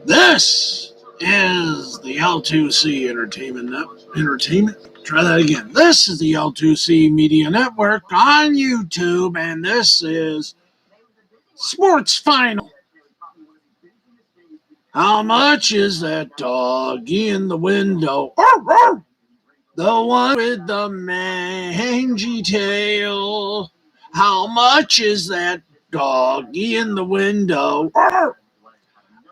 This is the L2C Entertainment. Try that again. This is the L2C Media Network on YouTube, and this is Sports Final. How much is that dog in the window? The one with the mangy tail. How much is that dog in the window?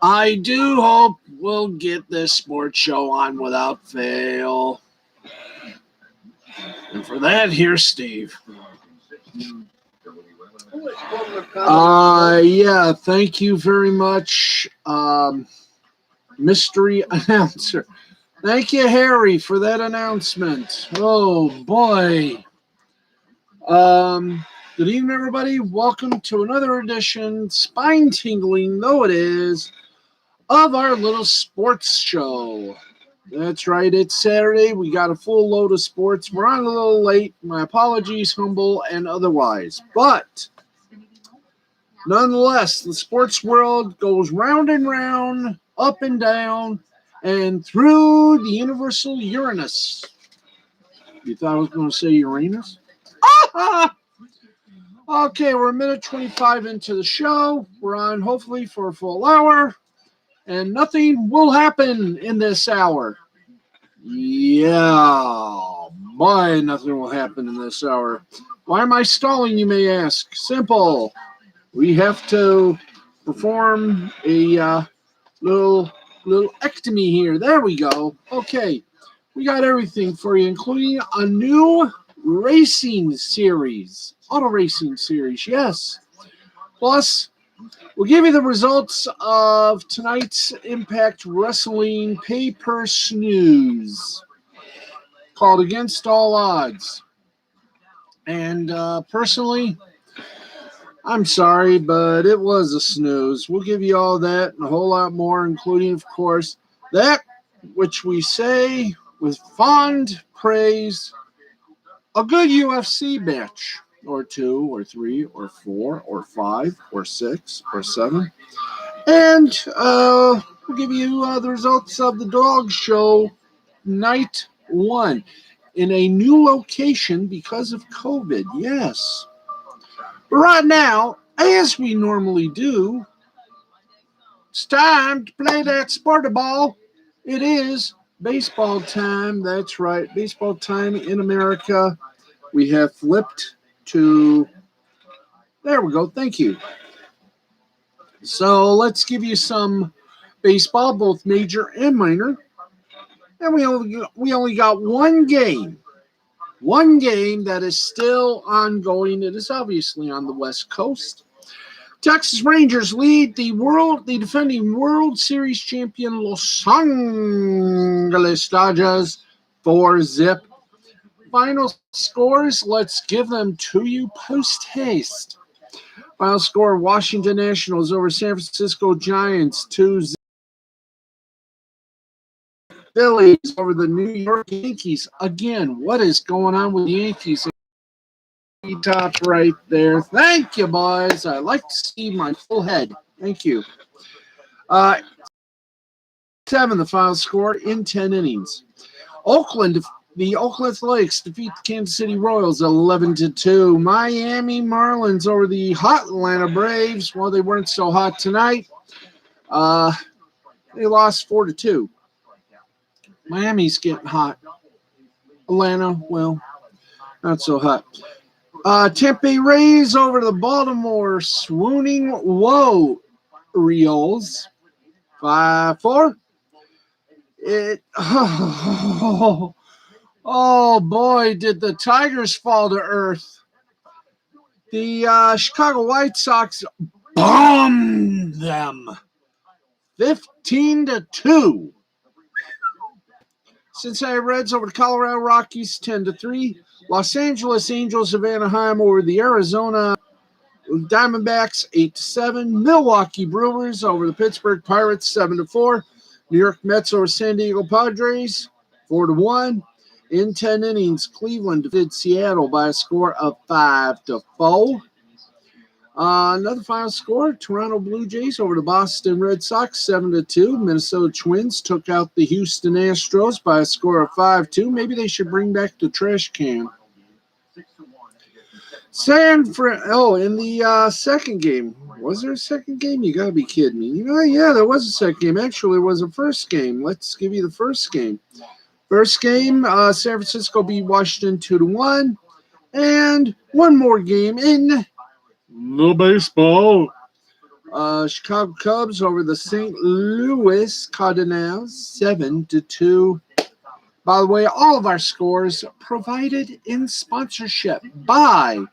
I do hope we'll get this sports show on without fail. And for that, here's Steve. Yeah, thank you very much, mystery announcer. Thank you, Harry, for that announcement. Oh, boy. Good evening, everybody. Welcome to another edition, spine-tingling though it is, of our little sports show. That's right, it's Saturday. We got a full load of sports. We're on a little late. My apologies, humble and otherwise. But nonetheless, the sports world goes round and round, up and down, and through the universal Uranus. You thought I was going to say Uranus? Okay, we're a minute 25 into the show. We're on hopefully for a full hour. And nothing will happen in this hour. Yeah, boy, nothing will happen in this hour. Why am I stalling, you may ask? Simple. We have to perform a little ectomy here. There we go. Okay, we got everything for you, including a new racing series. Auto racing series, yes. Plus, we'll give you the results of tonight's Impact Wrestling pay-per-snooze called Against All Odds. And personally, I'm sorry, but it was a snooze. We'll give you all that and a whole lot more, including, of course, that which we say with fond praise, a good UFC match. Or 2, or 3, or 4, or 5, or 6, or 7. And we'll give you the results of the Dawg show night 1 in a new location because of COVID. Yes. But right now, as we normally do, it's time to play that sporty ball. It is baseball time. That's right. Baseball time in America. We have flipped to, there we go, thank you. So let's give you some baseball, both major and minor. And we only got one game that is still ongoing. It is obviously on the West Coast. Texas Rangers lead the defending World Series champion Los Angeles Dodgers 4-0. Final scores, let's give them to you post-haste. Final score, Washington Nationals over San Francisco Giants 2-0. Phillies over the New York Yankees. Again, what is going on with the Yankees? Top right there. Thank you, boys. I like to see my full head. Thank you. 7, the final score in 10 innings. The Oakland Athletics defeat the Kansas City Royals 11-2. Miami Marlins over the hot Atlanta Braves. Well, they weren't so hot tonight. They lost 4-2. Miami's getting hot. Atlanta, well, not so hot. Tampa Rays over the Baltimore swooning Orioles 5-4. Oh, boy, did the Tigers fall to earth. The Chicago White Sox bombed them 15-2. Cincinnati Reds over the Colorado Rockies 10-3. Los Angeles Angels of Anaheim over the Arizona Diamondbacks 8-7. Milwaukee Brewers over the Pittsburgh Pirates 7-4. New York Mets over San Diego Padres 4-1. In 10 innings, Cleveland defeated Seattle by a score of 5-4. Another final score: Toronto Blue Jays over the Boston Red Sox 7-2. Minnesota Twins took out the Houston Astros by a score of 5-2. Maybe they should bring back the trash can. In the second game. Was there a second game? You gotta be kidding me. Yeah, there was a second game. Actually, it was a first game. Let's give you the first game. First game, San Francisco beat Washington 2-1. And one more game in the baseball. Chicago Cubs over the St. Louis Cardinals 7-2. By the way, all of our scores provided in sponsorship by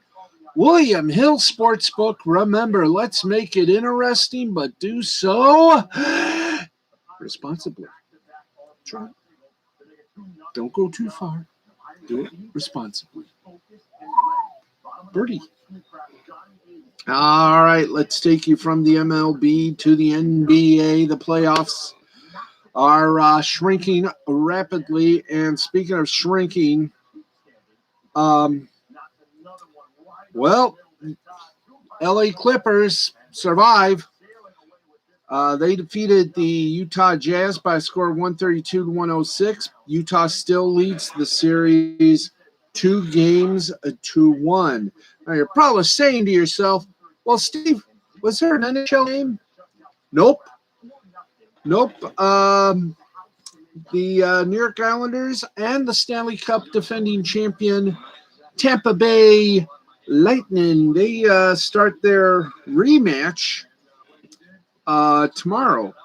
William Hill Sportsbook. Remember, let's make it interesting, but do so responsibly. Try. Don't go too far. Do it responsibly. Birdie. All right, let's take you from the MLB to the NBA. The playoffs are shrinking rapidly. And speaking of shrinking, LA Clippers survive. They defeated the Utah Jazz by a score of 132-106. Utah still leads the series 2-1. Now, you're probably saying to yourself, well, Steve, was there an NHL game? Nope. The New York Islanders and the Stanley Cup defending champion Tampa Bay Lightning, they start their rematch tomorrow.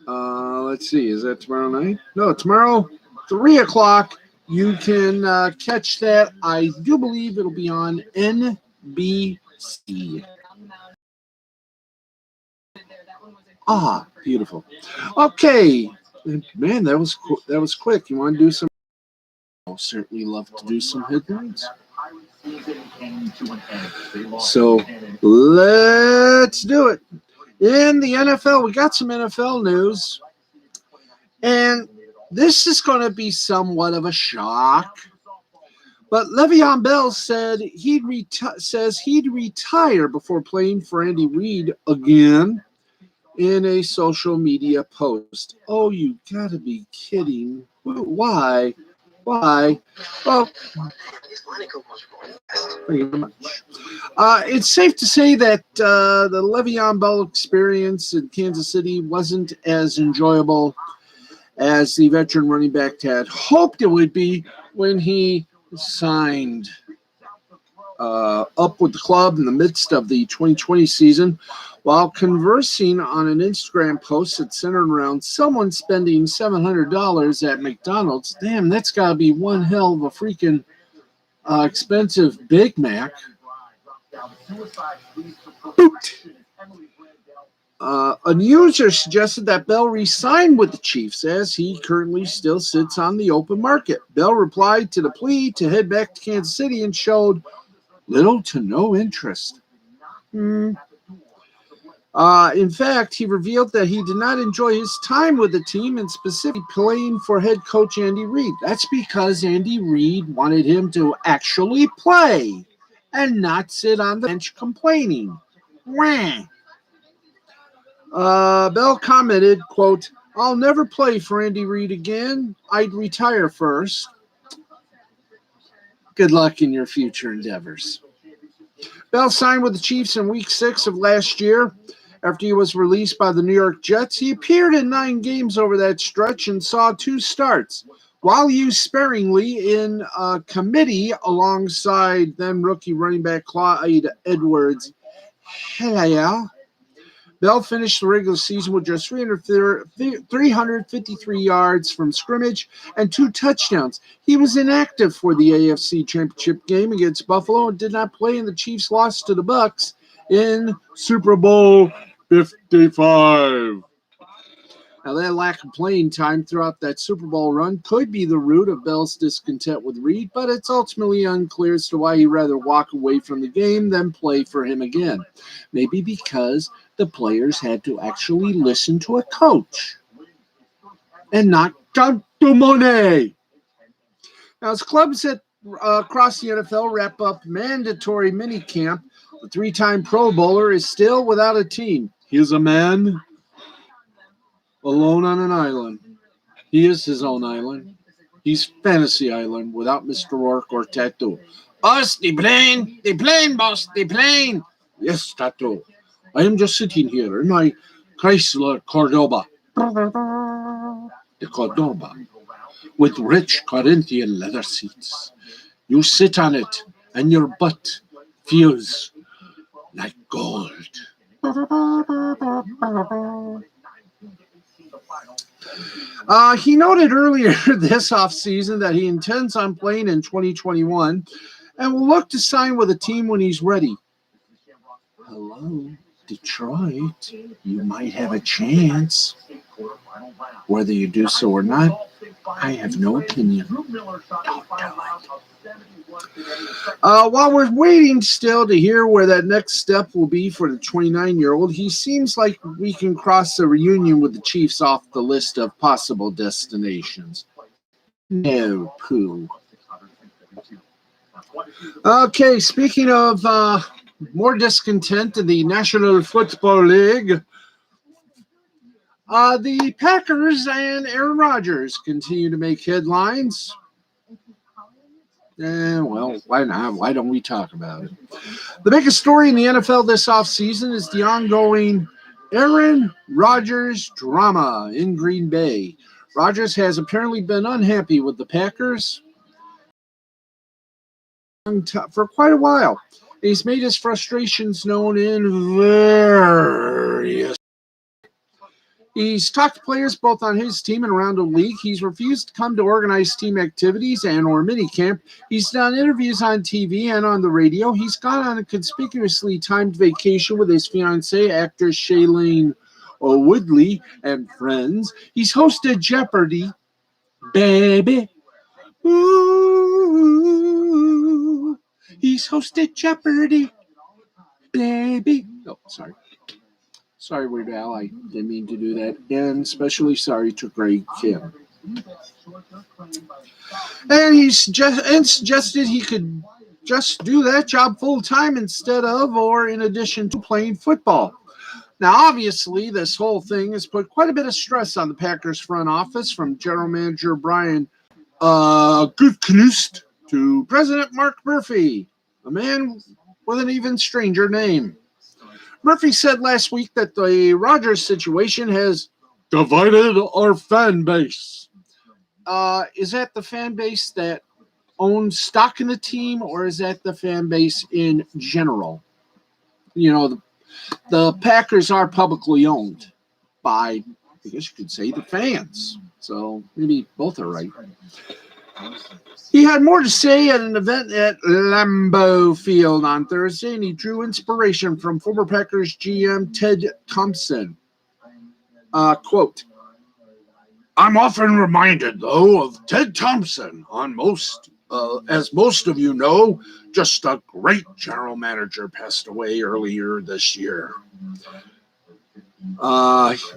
Let's see, is that tomorrow night? No, tomorrow, 3 o'clock. You can catch that. I do believe it'll be on NBC. Ah, beautiful. Okay, man, that was quick. You want to do some? I'll certainly love to do some headlines. So let's do it. In the NFL, we got some NFL news, and this is going to be somewhat of a shock. But Le'Veon Bell said he'd retire before playing for Andy Reid again in a social media post. Oh, you got to be kidding. Why? Well, thank you very much. It's safe to say that the Le'Veon Bell experience in Kansas City wasn't as enjoyable as the veteran running back had hoped it would be when he signed up with the club in the midst of the 2020 season. While conversing on an Instagram post that centered around someone spending $700 at McDonald's. Damn, that's got to be one hell of a freaking expensive Big Mac. A user suggested that Bell re-sign with the Chiefs as he currently still sits on the open market. Bell replied to the plea to head back to Kansas City and showed little to no interest. In fact, he revealed that he did not enjoy his time with the team and specifically playing for head coach Andy Reid. That's because Andy Reid wanted him to actually play and not sit on the bench complaining. Bell commented, quote, "I'll never play for Andy Reid again. I'd retire first. Good luck in your future endeavors." Bell signed with the Chiefs in Week 6 of last year. After he was released by the New York Jets, he appeared in 9 games over that stretch and saw 2 starts. While used sparingly in a committee alongside then-rookie running back Clyde Edwards-Helaire, Bell finished the regular season with just 353 yards from scrimmage and 2 touchdowns. He was inactive for the AFC Championship game against Buffalo and did not play in the Chiefs' loss to the Bucs in Super Bowl 55. Now, that lack of playing time throughout that Super Bowl run could be the root of Bell's discontent with Reid, but it's ultimately unclear as to why he'd rather walk away from the game than play for him again. Maybe because the players had to actually listen to a coach and not count the money. Now, as clubs across the NFL wrap up mandatory minicamp, The three-time Pro Bowler is still without a team. He is a man alone on an island. He is his own island. He's Fantasy Island without Mr. Rourke or Tattoo. Boss, the plane, boss, the plane. Yes, Tattoo. I am just sitting here in my Chrysler Cordoba. The Cordoba with rich Corinthian leather seats. You sit on it and your butt feels like gold. He noted earlier this offseason that he intends on playing in 2021 and will look to sign with a team when he's ready. Hello, Detroit. You might have a chance. Whether you do so or not, I have no opinion. Don't do it. While we're waiting still to hear where that next step will be for the 29-year-old, he seems like we can cross a reunion with the Chiefs off the list of possible destinations. No poo. Okay, speaking of more discontent in the National Football League, the Packers and Aaron Rodgers continue to make headlines. Well, why not? Why don't we talk about it? The biggest story in the NFL this offseason is the ongoing Aaron Rodgers drama in Green Bay. Rodgers has apparently been unhappy with the Packers for quite a while. He's made his frustrations known in various. He's talked to players both on his team and around the league. He's refused to come to organized team activities and or minicamp. He's done interviews on TV and on the radio. He's gone on a conspicuously timed vacation with his fiancée, actress Shailene Woodley, and friends. He's hosted Jeopardy, baby. Ooh. He's hosted Jeopardy, baby. Oh, sorry. Sorry, Weird Al, I didn't mean to do that. And especially sorry to Greg Kim. And he's suggested he could just do that job full time instead of or in addition to playing football. Now, obviously, this whole thing has put quite a bit of stress on the Packers front office, from General Manager Brian Gutekunst to President Mark Murphy, a man with an even stranger name. Murphy said last week that the Rodgers situation has divided our fan base. Is that the fan base that owns stock in the team, or is that the fan base in general? You know, the Packers are publicly owned by, I guess you could say, the fans. So maybe both are right. He had more to say at an event at Lambeau Field on Thursday, and he drew inspiration from former Packers GM Ted Thompson. Quote, I'm often reminded, though, of Ted Thompson as most of you know, just a great general manager passed away earlier this year.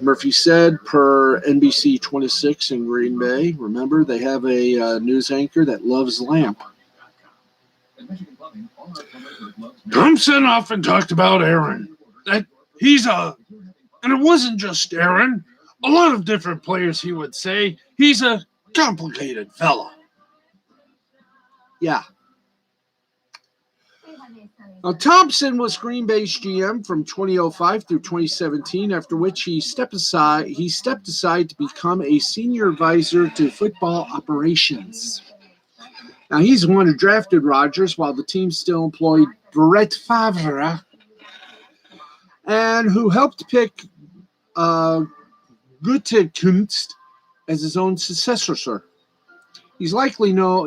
Murphy said, per NBC 26 in Green Bay. Remember, they have a news anchor that loves lamp. Thompson often talked about Aaron, that and it wasn't just Aaron, a lot of different players, he would say, he's a complicated fella. Yeah. Now, Thompson was Green Bay's GM from 2005 through 2017, after which he stepped aside to become a senior advisor to football operations. Now, he's the one who drafted Rodgers while the team still employed Brett Favre, and who helped pick Gutekunst as his own successor. He'd likely know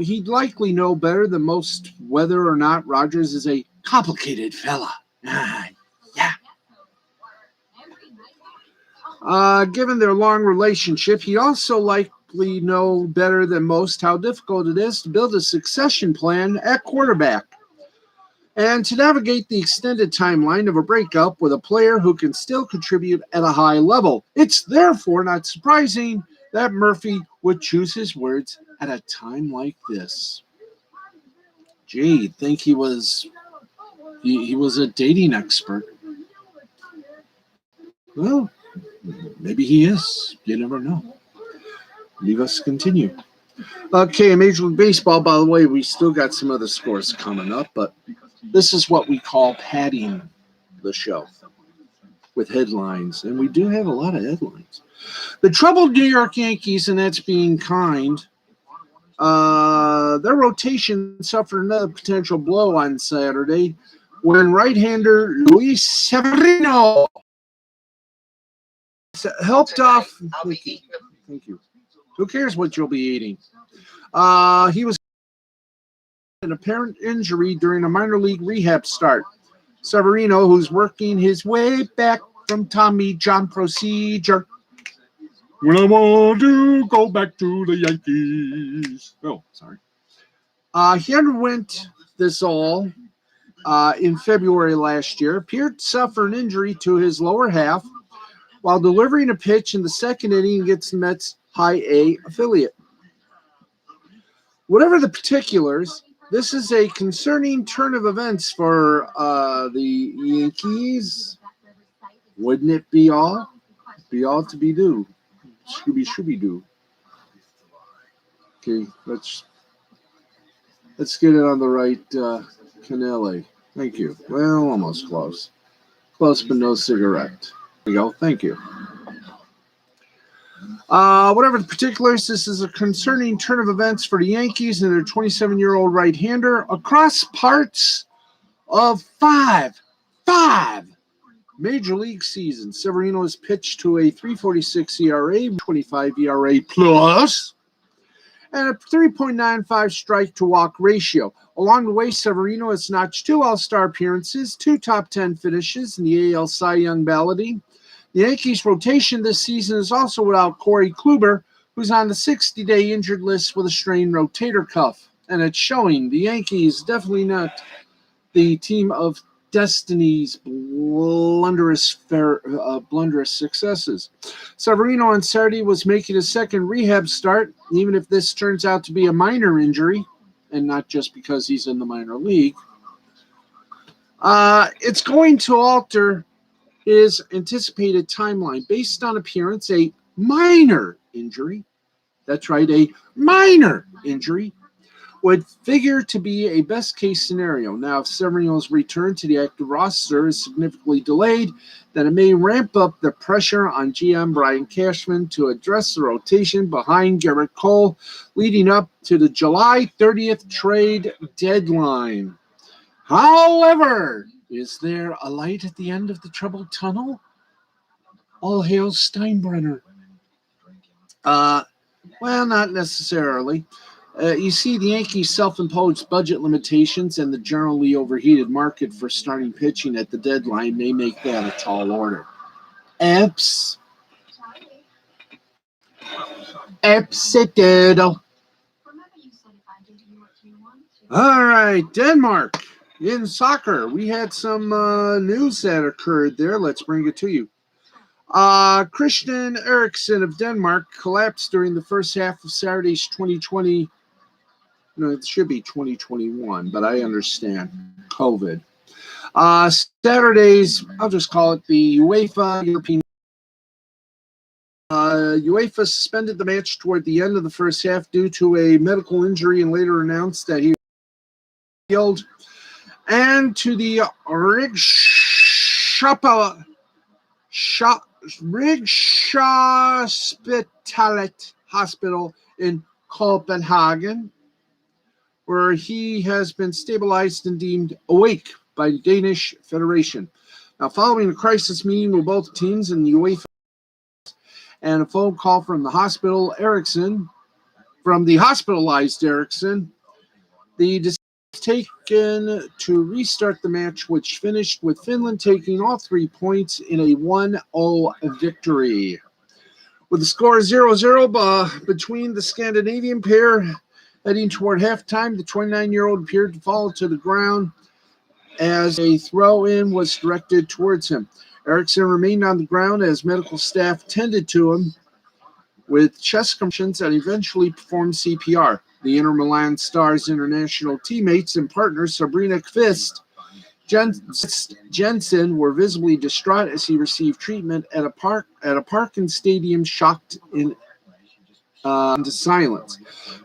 better than most whether or not Rodgers is a complicated fella. Yeah. Given their long relationship, he also likely know better than most how difficult it is to build a succession plan at quarterback and to navigate the extended timeline of a breakup with a player who can still contribute at a high level. It's therefore not surprising that Murphy would choose his words at a time like this. Gee, you'd think he was He was a dating expert. Well, maybe he is. You never know. Leave us continue. Okay, Major League Baseball, by the way, we still got some other scores coming up, but this is what we call padding the show with headlines, and we do have a lot of headlines. The troubled New York Yankees, and that's being kind, their rotation suffered another potential blow on Saturday when right-hander Luis Severino helped off. Thank you. Who cares what you'll be eating? He was an apparent injury during a minor league rehab start. Severino, who's working his way back from Tommy John procedure. When I want to go back to the Yankees. Oh, sorry. He underwent this all in February last year. Appeared to suffer an injury to his lower half while delivering a pitch in the second inning against the Mets' High A affiliate. Whatever the particulars, this is a concerning turn of events for the Yankees. Wouldn't it be all? Be all to be due. Shooby doo. Okay, let's get it on the right canale. Thank you. Well, almost close. Close, but no cigarette. There you go. Thank you. Whatever the particulars, this is a concerning turn of events for the Yankees and their 27-year-old right-hander across parts of five Major League seasons. Severino has pitched to a 3.46 ERA, 25 ERA plus, and a 3.95 strike-to-walk ratio. Along the way, Severino has notched 2 All-Star appearances, 2 top 10 finishes in the AL Cy Young balloting. The Yankees' rotation this season is also without Corey Kluber, who's on the 60-day injured list with a strained rotator cuff. And it's showing the Yankees definitely not the team of Destiny's blunderous successes. Severino on Saturday was making his second rehab start, even if this turns out to be a minor injury, and not just because he's in the minor league. It's going to alter his anticipated timeline based on appearance, a minor injury. That's right, a minor injury would figure to be a best-case scenario. Now, if Severino's return to the active roster is significantly delayed, then it may ramp up the pressure on GM Brian Cashman to address the rotation behind Garrett Cole, leading up to the July 30th trade deadline. However, is there a light at the end of the troubled tunnel? All hail Steinbrenner. Well, not necessarily. You see, the Yankees' self-imposed budget limitations and the generally overheated market for starting pitching at the deadline may make that a tall order. Epsidoodle. All right, Denmark. In soccer, we had some news that occurred there. Let's bring it to you. Christian Eriksen of Denmark collapsed during the first half of Saturday's 2020. No, it should be 2021, but I understand COVID. Saturdays, I'll just call it the UEFA European. UEFA suspended the match toward the end of the first half due to a medical injury and later announced that he was killed. And to the Rigshospitalet Hospital in Copenhagen, where he has been stabilized and deemed awake by the Danish Federation. Now, following a crisis meeting with both teams and the UEFA and a phone call from the hospitalized Eriksen, the decision was taken to restart the match, which finished with Finland taking all 3 points in a 1-0 victory. With the score 0-0 between the Scandinavian pair, heading toward halftime, the 29-year-old appeared to fall to the ground as a throw-in was directed towards him. Eriksen remained on the ground as medical staff tended to him with chest compressions and eventually performed CPR. The Inter Milan star's international teammates and partner, Sabrina Kvist, Jensen were visibly distraught as he received treatment at a Parken stadium, shocked into silence.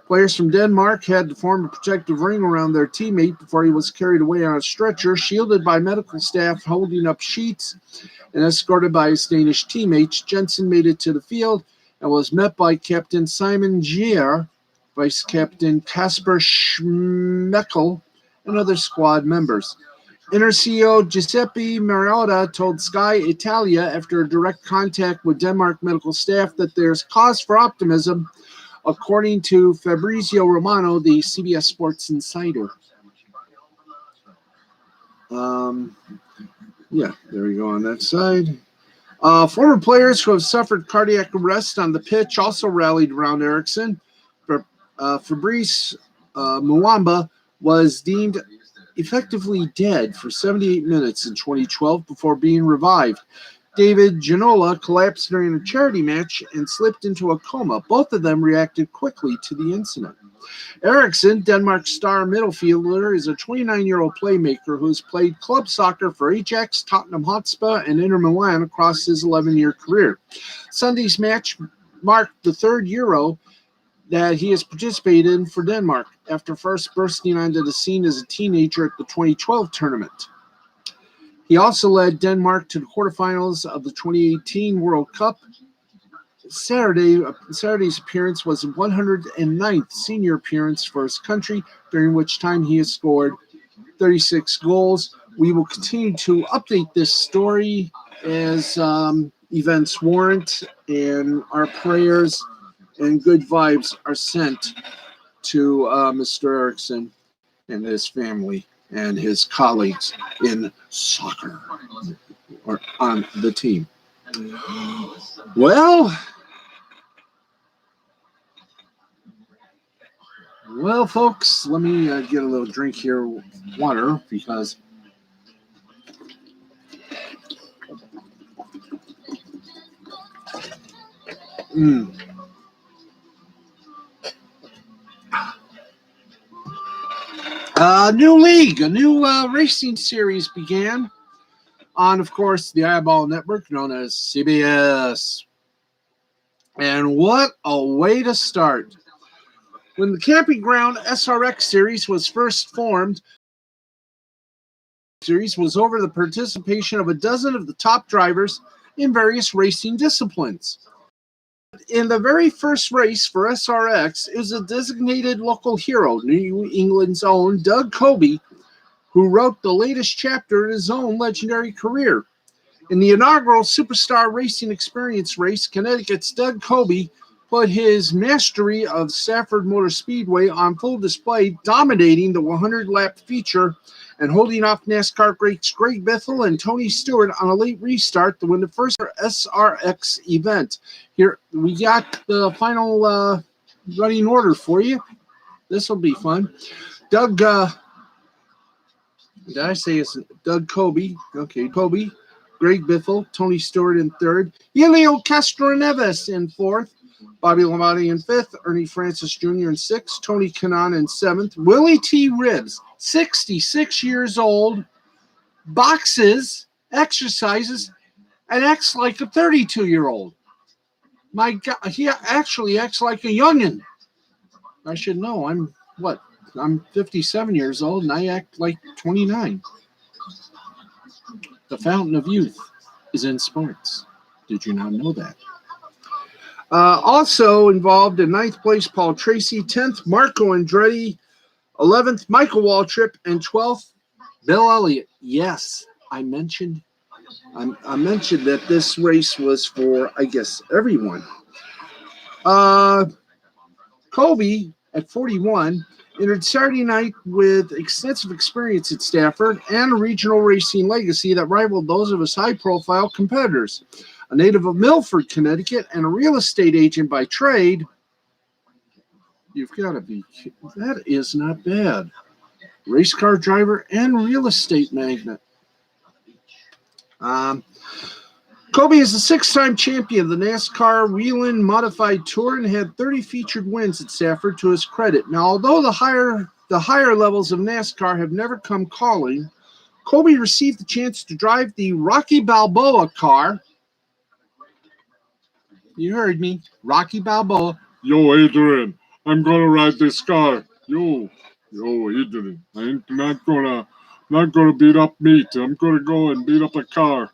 Players from Denmark had to form a protective ring around their teammate before he was carried away on a stretcher, shielded by medical staff holding up sheets and escorted by his Danish teammates. Jensen made it to the field and was met by Captain Simon Gier, Vice Captain Kasper Schmeckel, and other squad members. Inter CEO Giuseppe Marotta told Sky Italia after direct contact with Denmark medical staff that there's cause for optimism, according to Fabrizio Romano, the CBS Sports Insider. Yeah, there we go on that side. Former players who have suffered cardiac arrest on the pitch also rallied around Eriksson. Fabrice Muamba was deemed effectively dead for 78 minutes in 2012 before being revived. David Ginola collapsed during a charity match and slipped into a coma. Both of them reacted quickly to the incident. Eriksson, Denmark's star middle fielder, is a 29-year-old playmaker who has played club soccer for Ajax, Tottenham Hotspur, and Inter Milan across his 11-year career. Sunday's match marked the third Euro that he has participated in for Denmark, after first bursting onto the scene as a teenager at the 2012 tournament. He also led Denmark to the quarterfinals of the 2018 World Cup. Saturday's appearance was his 109th senior appearance for his country, during which time he has scored 36 goals. We will continue to update this story as events warrant, and our prayers and good vibes are sent to Mr. Eriksson and his family and his colleagues in soccer or on the team. Well, folks, let me get a little drink here, water, because new league, a new racing series began on, of course, the Eyeball Network, known as CBS. And what a way to start. When the Camping Ground SRX series was first formed, the series was over the participation of a dozen of the top drivers in various racing disciplines. In the very first race for SRX is a designated local hero, New England's own Doug Coby, who wrote the latest chapter in his own legendary career. In the inaugural Superstar Racing Experience race, Connecticut's Doug Coby put his mastery of Safford Motor Speedway on full display, dominating the 100-lap feature and holding off NASCAR greats Greg Biffle and Tony Stewart on a late restart to win the first SRX event. Here we got the final running order for you. This will be fun. Doug, did I say it's Doug Coby? Okay, Coby, Greg Biffle, Tony Stewart in third, Helio Castroneves in fourth, Bobby Labonte in fifth, Ernie Francis Jr. in sixth, Tony Kanaan in seventh, Willie T. Ribbs, 66 years old, boxes, exercises, and acts like a 32-year-old. My God, he actually acts like a youngin'. I should know. I'm 57 years old, and I act like 29. The fountain of youth is in sports. Did you not know that? Also involved in ninth place, Paul Tracy, 10th, Marco Andretti, 11th, Michael Waltrip, and 12th, Bill Elliott. Yes, I mentioned that this race was for, I guess, everyone. Coby, at 41, entered Saturday night with extensive experience at Stafford and a regional racing legacy that rivaled those of his high-profile competitors. A native of Milford, Connecticut, and a real estate agent by trade. You've got to be kidding. That is not bad. Race car driver and real estate magnate. Coby is a six-time champion of the NASCAR Whelen Modified Tour and had 30 featured wins at Stafford to his credit. Now, although the higher levels of NASCAR have never come calling, Kobe received the chance to drive the Rocky Balboa car. You heard me, Rocky Balboa. Yo, Adrian, I'm gonna ride this car. Yo, Adrian, I'm not gonna beat up meat. I'm gonna go and beat up a car.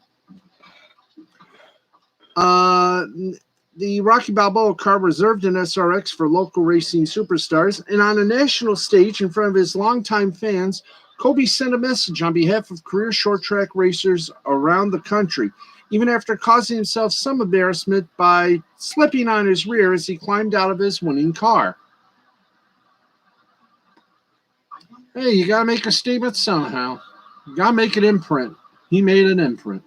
The Rocky Balboa car reserved an SRX for local racing superstars, and on a national stage in front of his longtime fans, Kobe sent a message on behalf of career short track racers around the country, even after causing himself some embarrassment by slipping on his rear as he climbed out of his winning car. Hey, you gotta make a statement somehow. You gotta make an imprint. He made an imprint.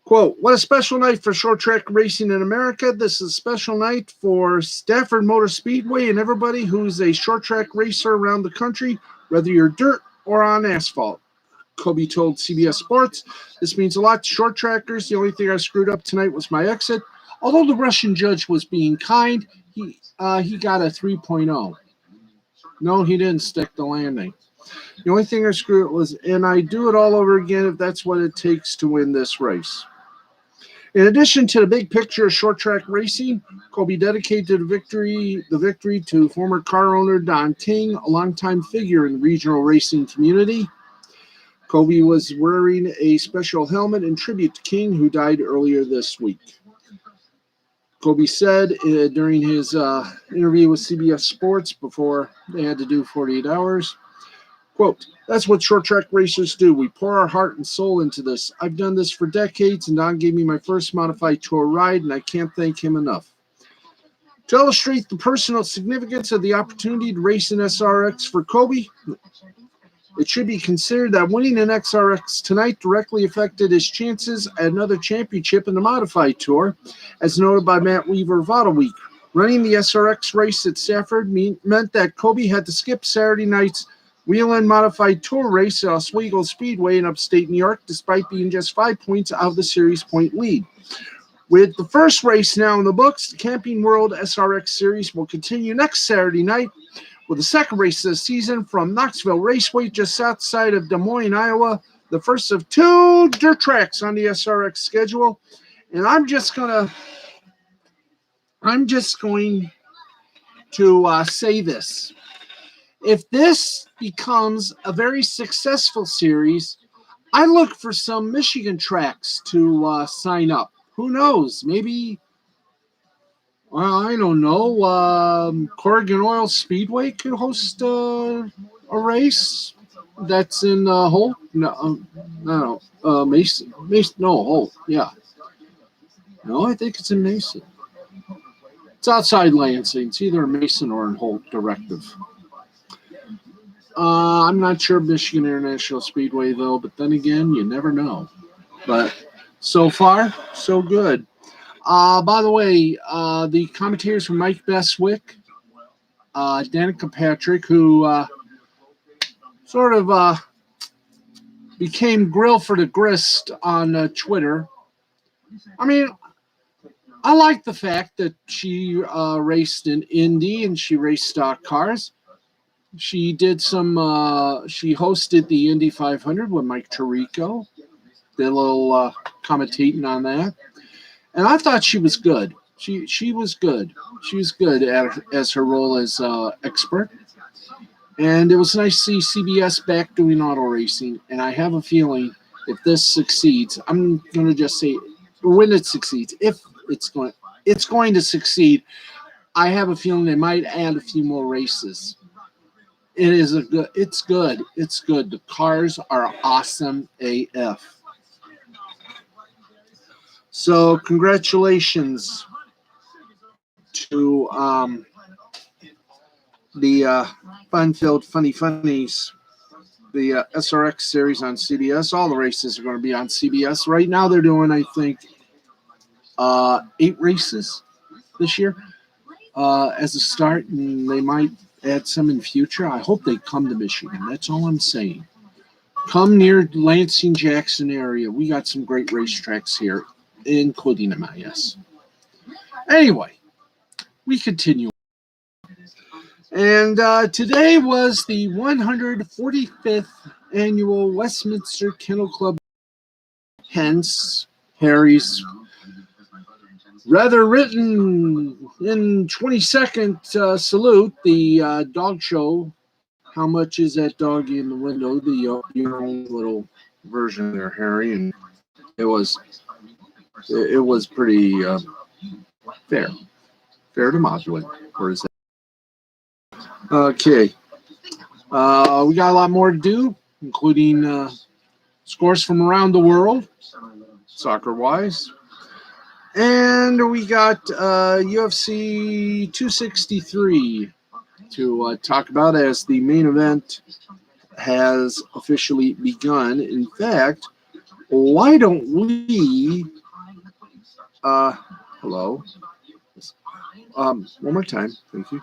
Quote, what a special night for short track racing in America. This is a special night for Stafford Motor Speedway and everybody who's a short track racer around the country, whether you're dirt or on asphalt. Kobe told CBS Sports, this means a lot to short trackers. The only thing I screwed up tonight was my exit. Although the Russian judge was being kind, he got a 3.0. No, he didn't stick the landing. The only thing I screwed up was, and I do it all over again if that's what it takes to win this race. In addition to the big picture of short track racing, Kobe dedicated the victory to former car owner Don King, a longtime figure in the regional racing community. Kobe was wearing a special helmet in tribute to King, who died earlier this week. Kobe said during his interview with CBS Sports before they had to do 48 hours, quote, that's what short track racers do. We pour our heart and soul into this. I've done this for decades, and Don gave me my first modified tour ride, and I can't thank him enough. To illustrate the personal significance of the opportunity to race an SRX for Kobe, it should be considered that winning an XRX tonight directly affected his chances at another championship in the modified tour, as noted by Matt Weaver of Auto Week. Running the SRX race at Stafford meant that Kobe had to skip Saturday night's Wheel-In Modified Tour race at Oswego Speedway in upstate New York, despite being just 5 points out of the series point lead. With the first race now in the books, the Camping World SRX Series will continue next Saturday night with the second race of the season from Knoxville Raceway just outside of Des Moines, Iowa, the first of 2 dirt tracks on the SRX schedule. And I'm just going to say this. If this becomes a very successful series, I look for some Michigan tracks to sign up. Who knows? Maybe, well, I don't know. Corrigan Oil Speedway could host a race that's in Holt. Mason. No, Holt. Yeah. No, I think it's in Mason. It's outside Lansing. It's either in Mason or in Holt Directive. I'm not sure Michigan International Speedway, though, but then again, you never know. But so far, so good. By the way, the commentators were Mike Beswick, Danica Patrick, who sort of became Grill for the Grist on Twitter. I mean, I like the fact that she raced in Indy and she raced stock cars. She did some. She hosted the Indy 500 with Mike Tirico. Did a little commentating on that, and I thought she was good. She was good. She was good as her role as expert, and it was nice to see CBS back doing auto racing. And I have a feeling if this succeeds, I'm going to just say when it succeeds. If it's going to succeed, I have a feeling they might add a few more races. It's good. The cars are awesome AF. So congratulations to the Fun-Filled Funny Funnies, the SRX series on CBS. All the races are going to be on CBS. Right now they're doing, I think, 8 races this year as a start, and they might add some in future. I hope they come to Michigan. That's all I'm saying. Come near Lansing, Jackson area. We got some great racetracks here, including MIS. Anyway, we continue. And today was the 145th annual Westminster Kennel Club. Hence, Harry's rather written in 20-second salute, the dog show. How much is that doggy in the window? Your own little version there, Harry, and it was pretty fair to modulate. Or is that okay? We got a lot more to do, including scores from around the world, soccer wise. And we got UFC 263 to talk about, as the main event has officially begun. In fact, why don't we hello? One more time, thank you.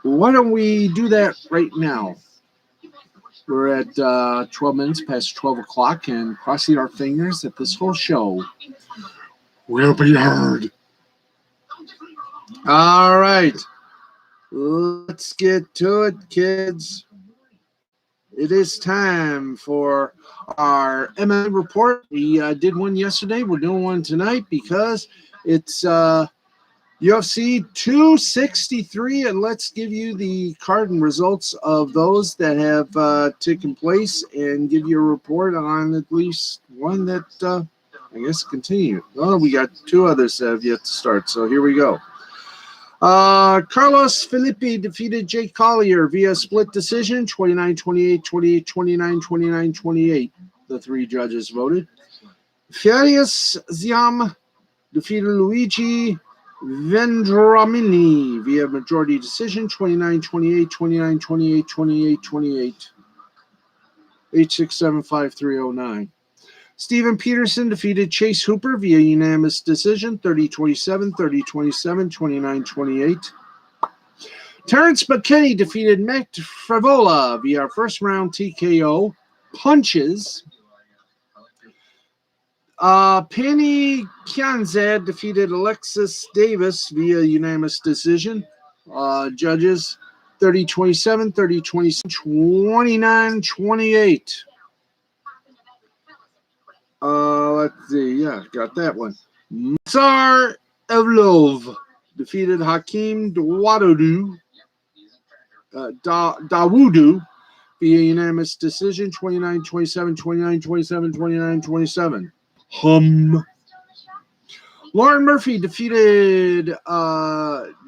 Why don't we do that right now? We're at 12 minutes past 12 o'clock, and crossing our fingers that this whole show will be heard. All right. Let's get to it, kids. It is time for our MMA report. We did one yesterday. We're doing one tonight because it's UFC 263, and let's give you the card and results of those that have taken place and give you a report on at least one that I guess continue. Oh, we got two others that have yet to start, so here we go. Carlos Felipe defeated Jake Collier via split decision, 29-28, 28-29, 29-28. The three judges voted. Farias Ziam defeated Luigi Vendramini via majority decision, 29-28, 29-28, 28-28. 8675309. Steven Peterson defeated Chase Hooper via unanimous decision, 30-27, 30-27, 29-28. Terrence McKinney defeated Matt Frivola via first round TKO punches. Penny Kianzad defeated Alexis Davis via unanimous decision. Judges 30-27, 30-27, 29-28. Let's see. Yeah, got that one. Mazar Evlov defeated Hakeem Dawodu via unanimous decision, 29-27, 29-27, 29-27. Lauren Murphy defeated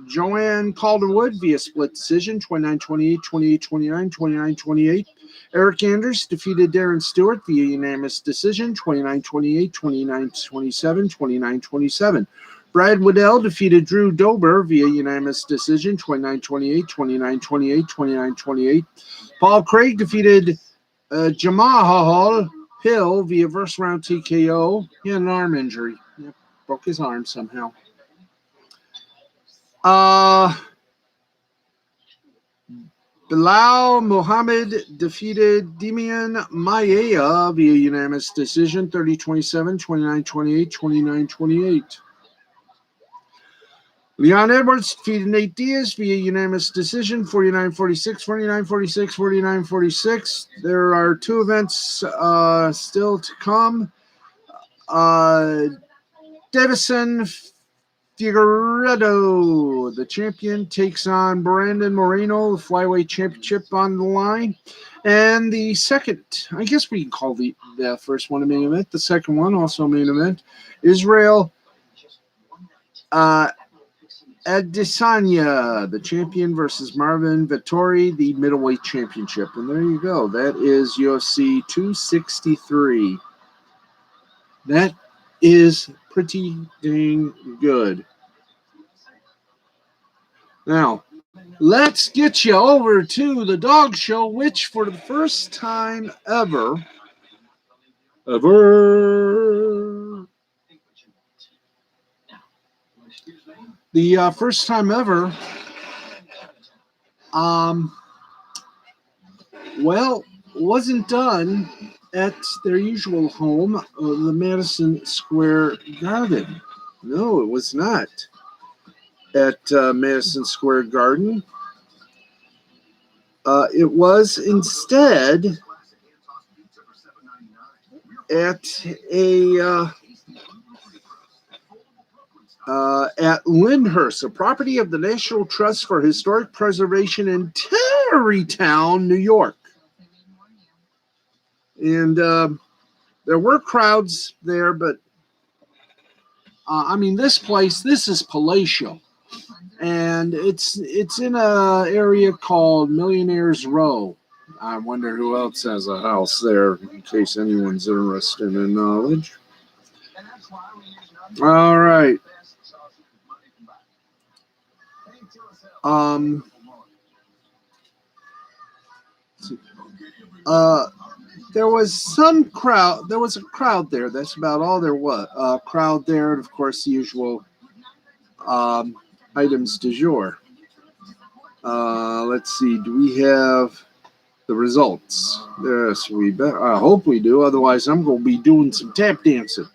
Joanne Calderwood via split decision, 29-28, 28-29, 29-28. Eric Anders defeated Darren Stewart via unanimous decision, 29-28, 29-27, 29-27. Brad Waddell defeated Drew Dober via unanimous decision, 29-28, 29-28, 29-28. Paul Craig defeated Jamahal Hill via first round TKO. He had an arm injury. Yep, broke his arm somehow. Bilal Muhammad defeated Demian Maia via unanimous decision, 30-27, 29-28, 29-28. Leon Edwards defeated Nate Diaz via unanimous decision, 49-46, 49-46, 49-46. There are two events still to come. Davison Figueredo, the champion, takes on Brandon Moreno, the flyweight championship on the line. And the second, I guess we can call the first one a main event. The second one, also a main event. Israel Adesanya, the champion, versus Marvin Vettori, the middleweight championship. And there you go. That is UFC 263. That is pretty dang good. Now, let's get you over to the Dog Show, which for the first time ever, the first time ever, wasn't done at their usual home, the Madison Square Garden. No, it was not at Madison Square Garden. It was instead at Lyndhurst, a property of the National Trust for Historic Preservation in Tarrytown, New York. And there were crowds there, but this is palatial, and it's in a area called Millionaires Row. I wonder who else has a house there, in case anyone's interested in knowledge. All right. There was some crowd. There was a crowd there. That's about all there was. Crowd there, and of course, the usual items du jour. Let's see. Do we have the results? Yes, we bet. I hope we do. Otherwise, I'm going to be doing some tap dancing.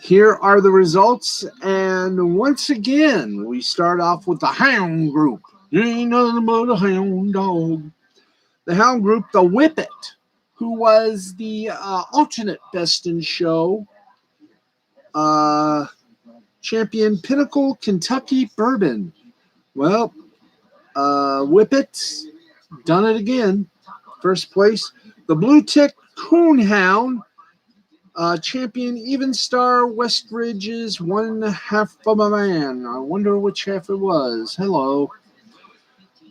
Here are the results, and once again, we start off with the Hound Group. Ain't nothing but a hound dog. The Hound Group, the Whippet, who was the alternate Best in Show champion, Pinnacle Kentucky Bourbon. Well, Whippet done it again. First place. The Blue Tick Coonhound, champion Even Star Westridge's One Half of a Man. I wonder which half it was. Hello.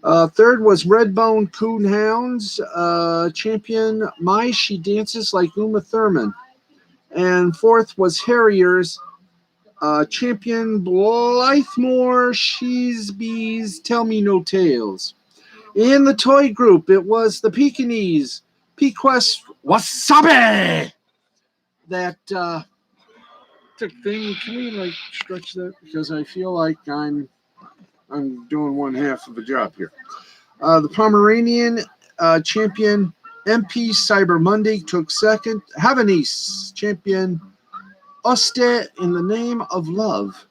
Third was Redbone Coonhounds, champion My She Dances Like Uma Thurman. And fourth was Harriers, champion Blythemore She's Bees Tell Me No Tales. In the toy group, it was the Pekingese Pequest Wasabi. That thing, can we stretch that? Because I feel like I'm doing one half of the job here. The Pomeranian champion MP Cyber Monday took second. Havanese champion Oste in the Name of Love.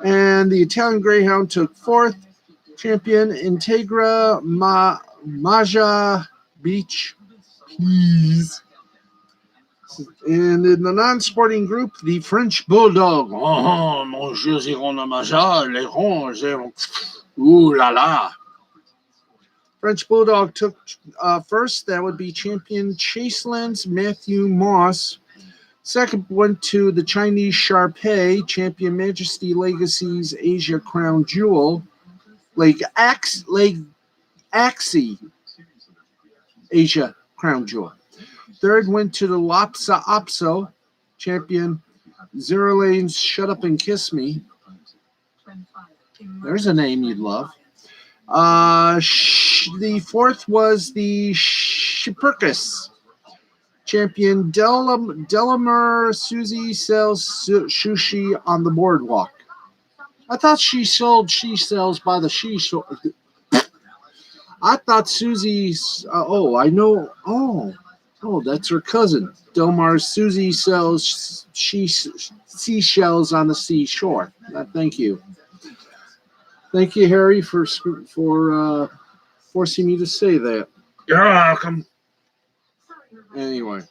And the Italian Greyhound took fourth. Champion Integra Maja Beach Peas. And in the non-sporting group, the French Bulldog. Oh, mon Dieu, c'est qu'on a Maja, les ronds, ooh la la. French Bulldog took first. That would be champion Chaseland's Matthew Moss. Second went to the Chinese Sharpei, champion Majesty Legacy's Asia Crown Jewel. Axie Asia Crown Jewel. Third went to the Lopsa Opso, champion Zero Lane's Shut Up and Kiss Me. There's a name you'd love. The fourth was the Schipperkus, champion Delamer Susie sells sushi on the boardwalk. I thought she sells by the shore. I thought Susie's. That's her cousin. Delmar Susie sells seashells on the seashore. Thank you. Thank you, Harry, for forcing me to say that. You're welcome. Anyway,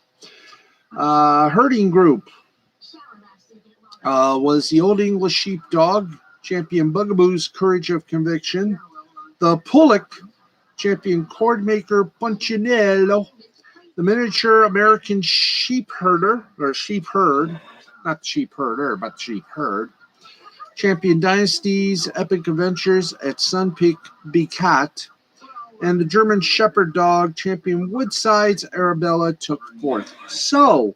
herding group was the Old English Sheepdog, champion Bugaboo's Courage of Conviction. The Pullock, champion Cordmaker Punchinello. The Miniature American Sheep Herd, not sheep herder, but sheep herd. Champion Dynasties Epic Adventures at Sun Peak Becat. And the German Shepherd Dog, champion Woodside's Arabella, took fourth. So,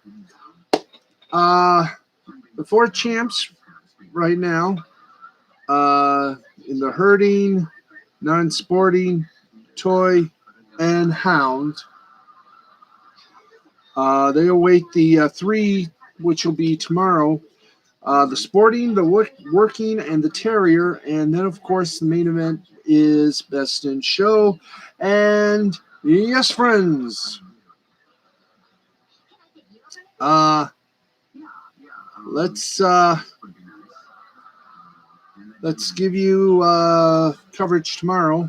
the four champs right now in the herding, non-sporting, toy, and hound. They await the three, which will be tomorrow. The sporting, the working, and the terrier. And then, of course, the main event is Best in Show. And yes, friends, let's give you coverage tomorrow.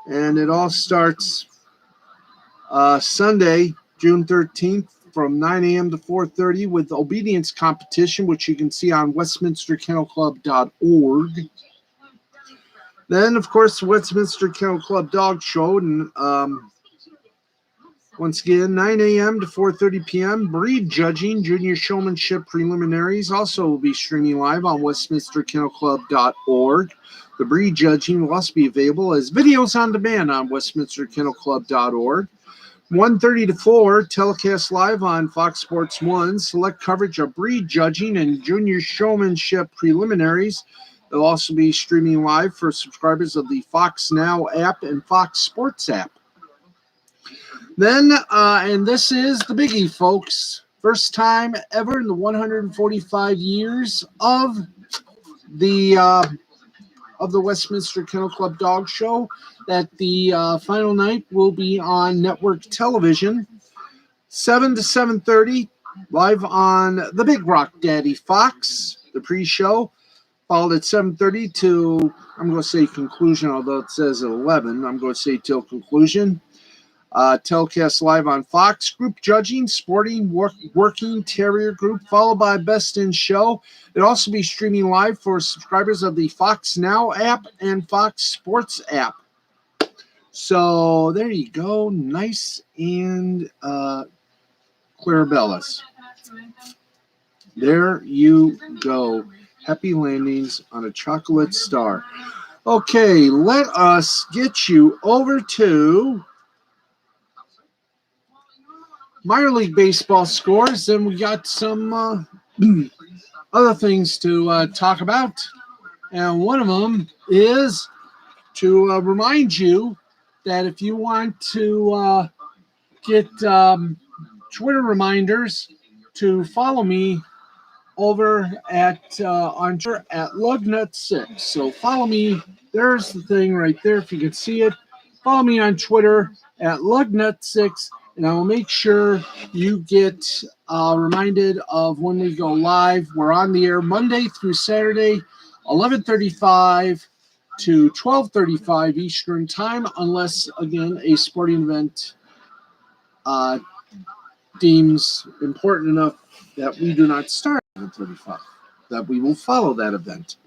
And it all starts Sunday, June 13th, from 9 a.m. to 4:30 with obedience competition, which you can see on westminsterkennelclub.org. Then, of course, the Westminster Kennel Club Dog Show, and once again, 9 a.m. to 4:30 p.m. Breed judging, junior showmanship preliminaries also will be streaming live on westminsterkennelclub.org. The breed judging will also be available as videos on demand on westminsterkennelclub.org. 1:30 to 4, telecast live on Fox Sports 1, select coverage of breed judging and junior showmanship preliminaries. They'll also be streaming live for subscribers of the Fox Now app and Fox Sports app. Then, and this is the biggie, folks. First time ever in the 145 years of the Westminster Kennel Club Dog Show that the final night will be on network television, 7 to 7:30, live on the Big Rock Daddy Fox, the pre-show, followed at 7:30 to, I'm going to say conclusion, although it says at 11. I'm going to say till conclusion. Telecast live on Fox. Group judging, sporting, working terrier group, followed by Best in Show. It'll also be streaming live for subscribers of the Fox Now app and Fox Sports app. So there you go. Nice and Clarabellas. There you go. Happy landings on a chocolate star. Okay, let us get you over to minor league baseball scores. Then we got some other things to talk about. And one of them is to remind you that if you want to get Twitter reminders to follow me over at on Twitter at Lugnut6. So follow me. There's the thing right there. If you can see it, follow me on Twitter at Lugnut6, and I will make sure you get reminded of when we go live. We're on the air Monday through Saturday, 11:35 to 12:35 Eastern Time, unless, again, a sporting event deems important enough that we do not start at 11:35, that we will follow that event.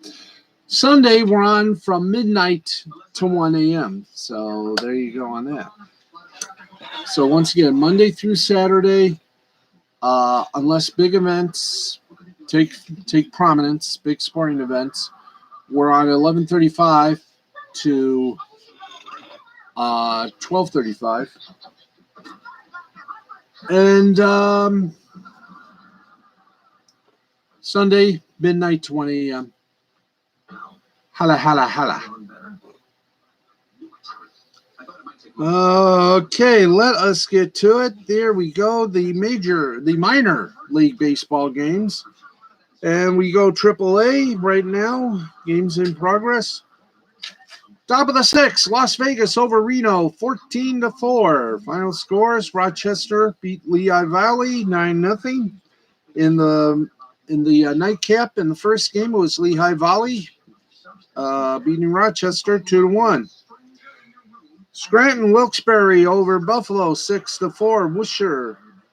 Sunday, we're on from midnight to 1 a.m., so there you go on that. So once again, Monday through Saturday, unless big events take prominence, big sporting events, we're on 11:35 to 12:35. And Sunday, midnight to 1 a.m. Holla, holla, holla. Okay, let us get to it. There we go. The minor league baseball games. And we go AAA right now. Games in progress. Top of the sixth, Las Vegas over Reno, 14-4. Final scores: Rochester beat Lehigh Valley 9-0. In the nightcap, in the first game, it was Lehigh Valley beating Rochester 2-1. Scranton Wilkes-Barre over Buffalo 6-4.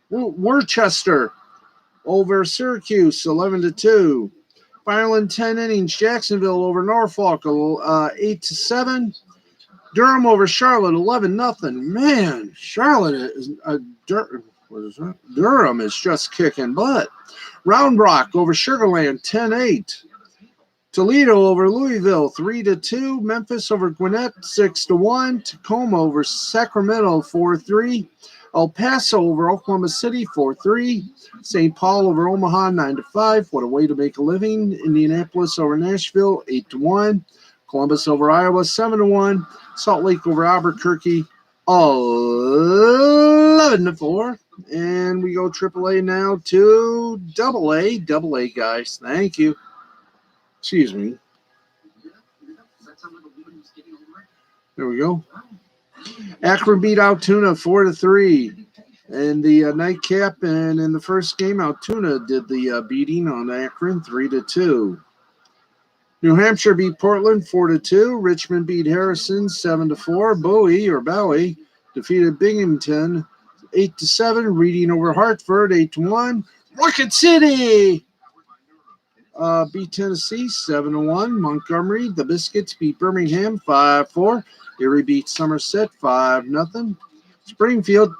Worcester over Syracuse 11-2. Final in 10 innings, Jacksonville over Norfolk 8-7. Durham over Charlotte 11-0. Man, Charlotte is Durham is just kicking butt. Round Rock over Sugarland 10-8. Toledo over Louisville 3-2. Memphis over Gwinnett 6-1. Tacoma over Sacramento 4-3. El Paso over Oklahoma City 4-3. St. Paul over Omaha 9-5. What a way to make a living. Indianapolis over Nashville 8-1. Columbus over Iowa 7-1. Salt Lake over Albuquerque 11-4. And we go AAA now to AA. AA, guys. Thank you. Excuse me. There we go. Akron beat Altoona 4-3 in the nightcap, and in the first game, Altoona did the beating on Akron 3-2. New Hampshire beat Portland 4-2. Richmond beat Harrison 7-4. Bowie defeated Binghamton 8-7. Reading over Hartford, 8-1. Rocket City beat Tennessee 7-1. Montgomery, the Biscuits beat Birmingham 5-4. Erie beat Somerset 5-0. Springfield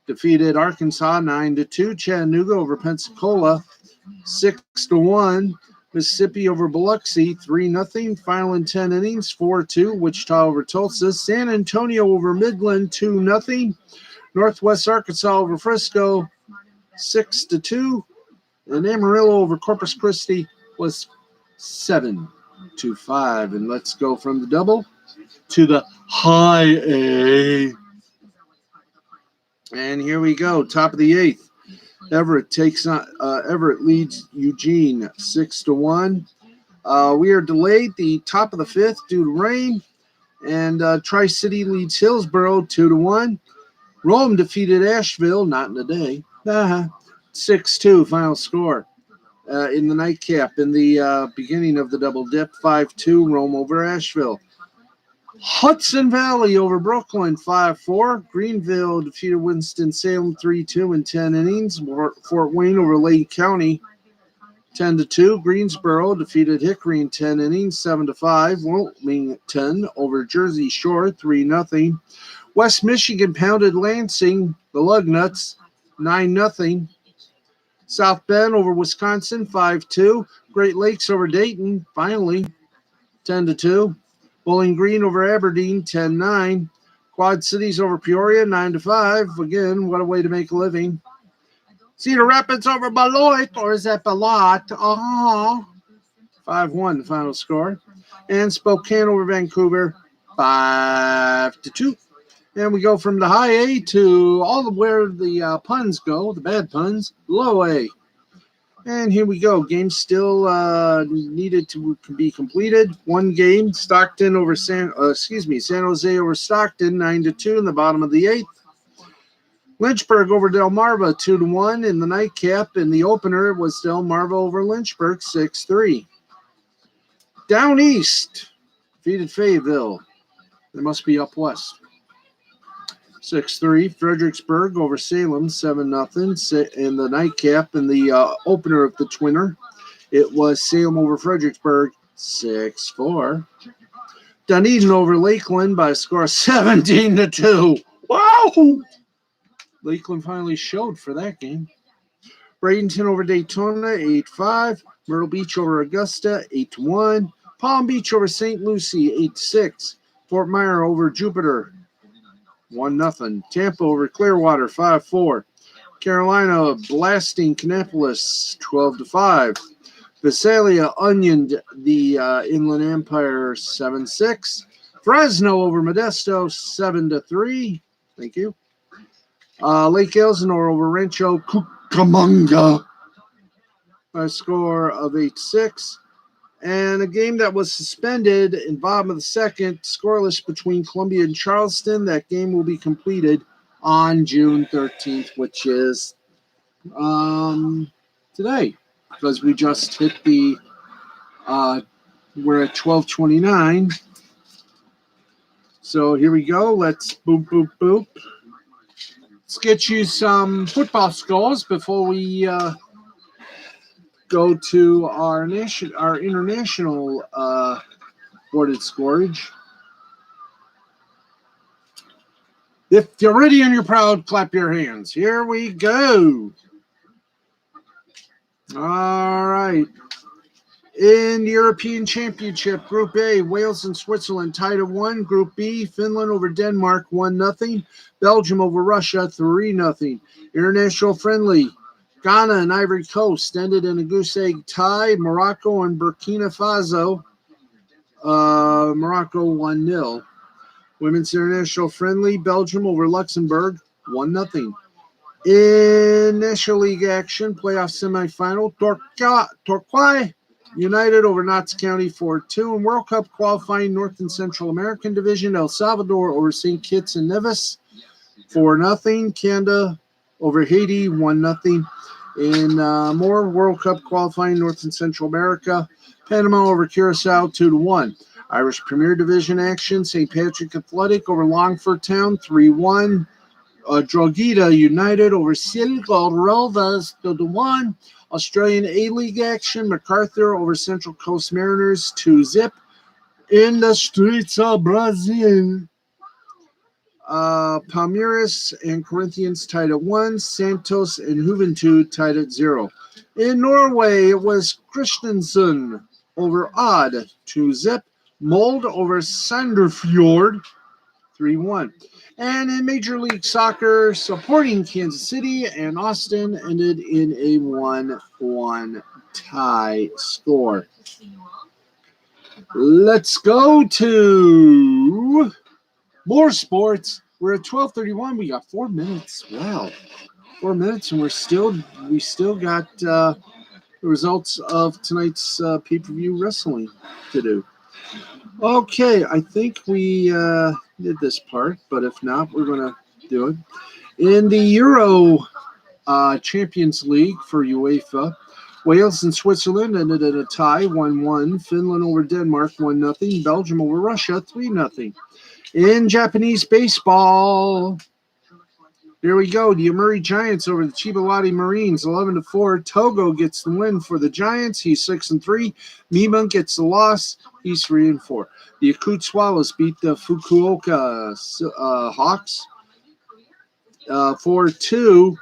defeated Arkansas 9-2. Chattanooga over Pensacola 6-1. Mississippi over Biloxi 3-0. Final in 10 innings 4-2. Wichita over Tulsa. San Antonio over Midland 2-0. Northwest Arkansas over Frisco 6-2. And Amarillo over Corpus Christi was 7-5. And let's go from the double to the high A. And here we go. Top of the 8th. Everett leads Eugene 6-1. We are delayed the top of the 5th due to rain. And Tri-City leads Hillsboro 2-1. Rome defeated Asheville, not in a day. 6-2 final score. In the nightcap, in the beginning of the double dip, 5-2 Rome over Asheville. Hudson Valley over Brooklyn, 5-4. Greenville defeated Winston-Salem 3-2 in 10 innings. Fort Wayne over Lake County, 10-2. Greensboro defeated Hickory in 10 innings, 7-5. Wilmington over Jersey Shore, 3-0. West Michigan pounded Lansing, the Lugnuts, 9-0. South Bend over Wisconsin, 5-2. Great Lakes over Dayton, finally, 10-2. Bowling Green over Aberdeen, 10-9. Quad Cities over Peoria, 9-5. Again, what a way to make a living. Cedar Rapids over Beloit, or is that Beloit? 5-1 the final score. And Spokane over Vancouver, 5-2. And we go from the high A to all of where the puns go, the bad puns, low A. And here we go. Game still needed to be completed. One game, Stockton over San Jose over Stockton, 9-2 in the bottom of the 8th. Lynchburg over Delmarva, 2-1 in the nightcap. In the opener was Delmarva over Lynchburg, 6-3. Down east, defeated Fayetteville. They must be up west. 6-3. Fredericksburg over Salem, 7-0 in the nightcap. In the opener of the twinner, it was Salem over Fredericksburg, 6-4. Dunedin over Lakeland by a score of 17-2. Wow! Lakeland finally showed for that game. Bradenton over Daytona, 8-5. Myrtle Beach over Augusta, 8-1. Palm Beach over St. Lucie, 8-6. Fort Myer over Jupiter, 1-0. Tampa over Clearwater, 5-4. Carolina blasting Kannapolis, 12-5. Visalia onioned the Inland Empire, 7-6. Fresno over Modesto, 7-3. Thank you. Lake Elsinore over Rancho Cucamonga by a score of 8-6. And a game that was suspended in bottom of the second, scoreless between Columbia and Charleston. That game will be completed on June 13th, which is today, because we just hit the we're at 12:29. So here we go. Let's boop, boop, boop. Let's get you some football scores before we go to our international boarded scorage. If you're ready and you're proud, clap your hands. Here we go. All right. In the European Championship, Group A, Wales and Switzerland tied at 1. Group B, Finland over Denmark, 1-0. Belgium over Russia, 3-0. International friendly, Ghana and Ivory Coast ended in a goose egg tie. Morocco and Burkina Faso, Morocco 1-0. Women's international friendly, Belgium over Luxembourg, 1-0. In National League action, playoff semifinal, Torquay United over Notts County 4-2. In World Cup qualifying North and Central American Division, El Salvador over St. Kitts and Nevis 4-0. Canada over Haiti 1-0. In more World Cup qualifying North and Central America, Panama over Curacao 2-1. Irish Premier Division action, St. Patrick Athletic over Longford Town 3-1. Drogheda United over Silgo Rovers 2-1. Australian A-League action, MacArthur over Central Coast Mariners 2-0. In the streets of Brazil, Palmeiras and Corinthians tied at 1. Santos and Juventude tied at 0. In Norway, it was Kristiansund over Odd 2-0. Molde over Sandefjord 3-1. And in Major League Soccer, supporting Kansas City and Austin ended in a 1-1 tie score. Let's go to more sports. We're at 12:31. We got 4 minutes. Wow, 4 minutes, and we still got the results of tonight's pay-per-view wrestling to do. Okay, I think we did this part, but if not, we're going to do it. In the Euro Champions League for UEFA, Wales and Switzerland ended in a tie, 1-1. Finland over Denmark, 1-0. Belgium over Russia, 3-0. In Japanese baseball, here we go. The Yomiuri Giants over the Chiba Marines, 11-4. Togo gets the win for the Giants. He's 6-3. Mima gets the loss. He's 3-4. The Yakut Swallows beat the Fukuoka Hawks 4-2.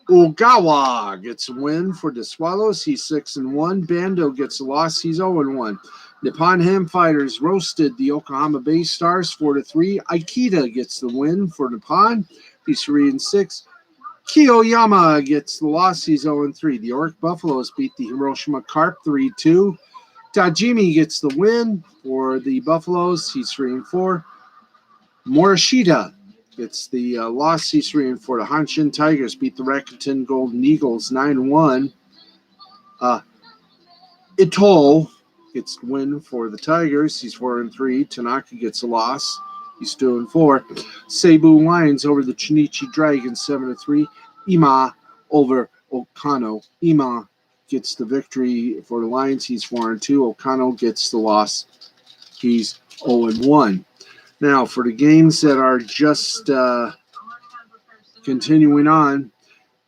Ogawa gets a win for the Swallows. He's 6-1. Bando gets a loss. He's 0-1. Nippon Ham Fighters roasted the Yokohama Bay Stars 4-3. Aikida gets the win for Nippon. He's 3-6. Kiyoyama gets the loss. He's 0-3. The York Buffaloes beat the Hiroshima Carp 3-2. Tajimi gets the win for the Buffaloes. He's 3-4. Morishita gets the loss. He's 3-4. The Hanshin Tigers beat the Rakuten Golden Eagles 9-1. Ito gets the win for the Tigers. He's 4-3. Tanaka gets a loss. He's 2-4. Cebu Lions over the Chunichi Dragons 7-3. Ima over Okano. Ima gets the victory for the Lions. He's 4-2. Okano gets the loss. He's 0-1. Now, for the games that are just continuing on,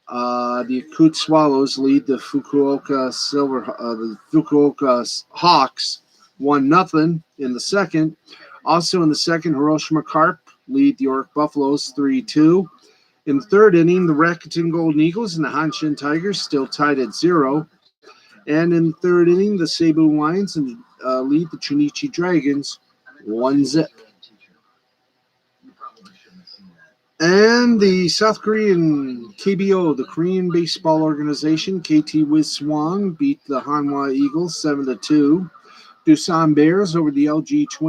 the Yakut Swallows lead the Fukuoka Hawks 1-0 in the second. Also in the second, Hiroshima Carp lead the York Buffaloes 3-2. In the third inning, the Rakuten Golden Eagles and the Hanshin Tigers still tied at 0. And in the third inning, the Cebu Lions lead the Chunichi Dragons 1-0. And the South Korean KBO, the Korean Baseball Organization, KT Wiswang beat the Hanwha Eagles 7-2. Doosan Bears over the LG Twins.